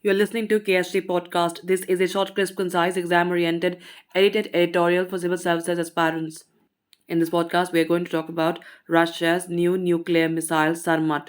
You're listening to KSG Podcast. This is a short, crisp, concise, exam-oriented, edited editorial for civil services aspirants. In this podcast, we are going to talk about Russia's new nuclear missile Sarmat.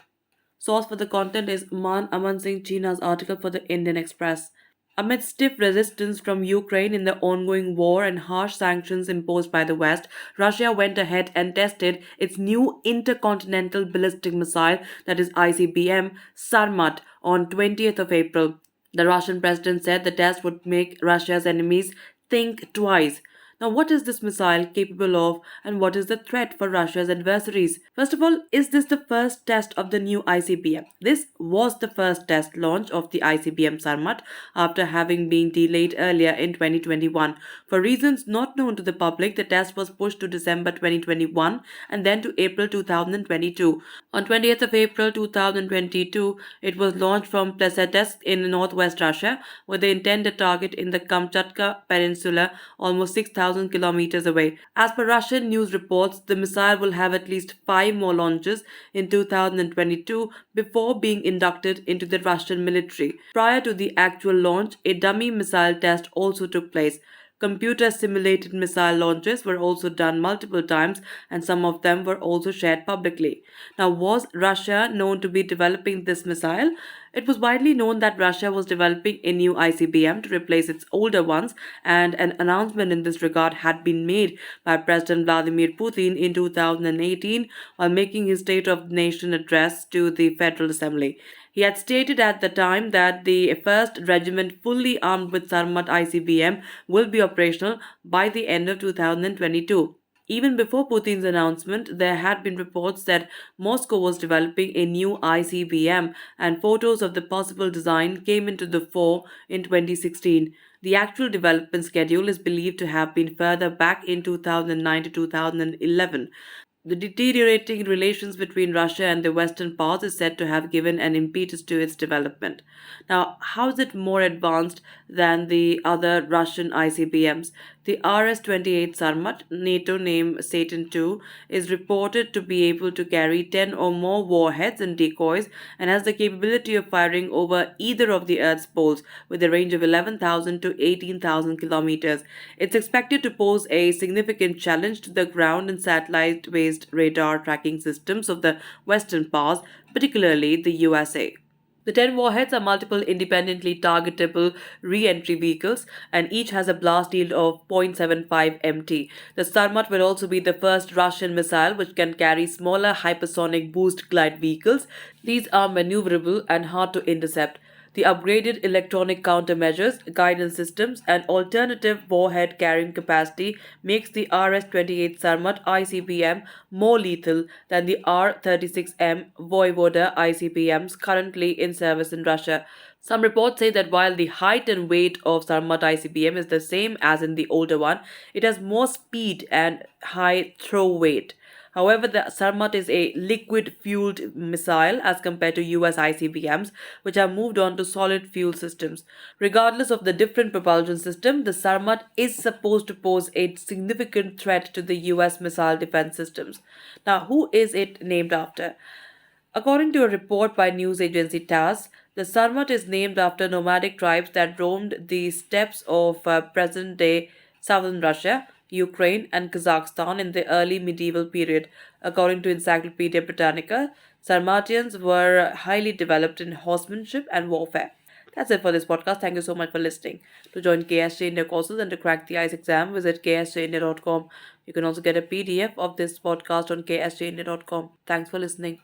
Source for the content is Aman Singh Chhina's article for the Indian Express. Amid stiff resistance from Ukraine in the ongoing war and harsh sanctions imposed by the West, Russia went ahead and tested its new intercontinental ballistic missile, that is ICBM, Sarmat, on 20th of April. The Russian president said the test would make Russia's enemies think twice. Now, what is this missile capable of, and what is the threat for Russia's adversaries? First of all, is this the first test of the new ICBM? This was the first test launch of the ICBM Sarmat after having been delayed earlier in 2021. For reasons not known to the public, the test was pushed to December 2021 and then to April 2022. On 20th of April 2022, it was launched from Plesetsk in northwest Russia with the intended target in the Kamchatka Peninsula, almost 6,000 kilometers away. As per Russian news reports, the missile will have at least 5 more launches in 2022 before being inducted into the Russian military. Prior to the actual launch, a dummy missile test also took place. Computer simulated missile launches were also done multiple times, and some of them were also shared publicly. Now, was Russia known to be developing this missile? It was widely known that Russia was developing a new ICBM to replace its older ones, and an announcement in this regard had been made by President Vladimir Putin in 2018 while making his State of the Nation address to the Federal Assembly. He had stated at the time that the 1st Regiment, fully armed with Sarmat ICBM, will be operational by the end of 2022. Even before Putin's announcement, there had been reports that Moscow was developing a new ICBM, and photos of the possible design came into the fore in 2016. The actual development schedule is believed to have been further back in 2009 to 2011. The deteriorating relations between Russia and the Western powers is said to have given an impetus to its development. Now, how is it more advanced than the other Russian ICBMs? The RS 28 Sarmat, NATO name Satan II, is reported to be able to carry 10 or more warheads and decoys and has the capability of firing over either of the Earth's poles with a range of 11,000 to 18,000 kilometers. It's expected to pose a significant challenge to the ground and satellite based radar tracking systems of the Western powers, particularly the USA. The 10 warheads are multiple independently targetable re entry vehicles, and each has a blast yield of 0.75 mt. The Sarmat will also be the first Russian missile which can carry smaller hypersonic boost glide vehicles. These are maneuverable and hard to intercept. The upgraded electronic countermeasures, guidance systems, and alternative warhead carrying capacity makes the RS-28 Sarmat ICBM more lethal than the R-36M Voivoda ICBMs currently in service in Russia. Some reports say that while the height and weight of Sarmat ICBM is the same as in the older one, it has more speed and high throw weight. However, the Sarmat is a liquid fueled missile as compared to US ICBMs, which have moved on to solid fuel systems. Regardless of the different propulsion system, the Sarmat is supposed to pose a significant threat to the US missile defense systems. Now, who is it named after? According to a report by news agency TASS, the Sarmat is named after nomadic tribes that roamed the steppes of present day southern Russia, Ukraine, and Kazakhstan in the early medieval period. According to Encyclopedia Britannica, Sarmatians were highly developed in horsemanship and warfare. That's it for this podcast. Thank you so much for listening. To join KSJ India courses and to crack the ICE exam, visit ksjindia.com. You can also get a PDF of this podcast on ksjindia.com. Thanks for listening.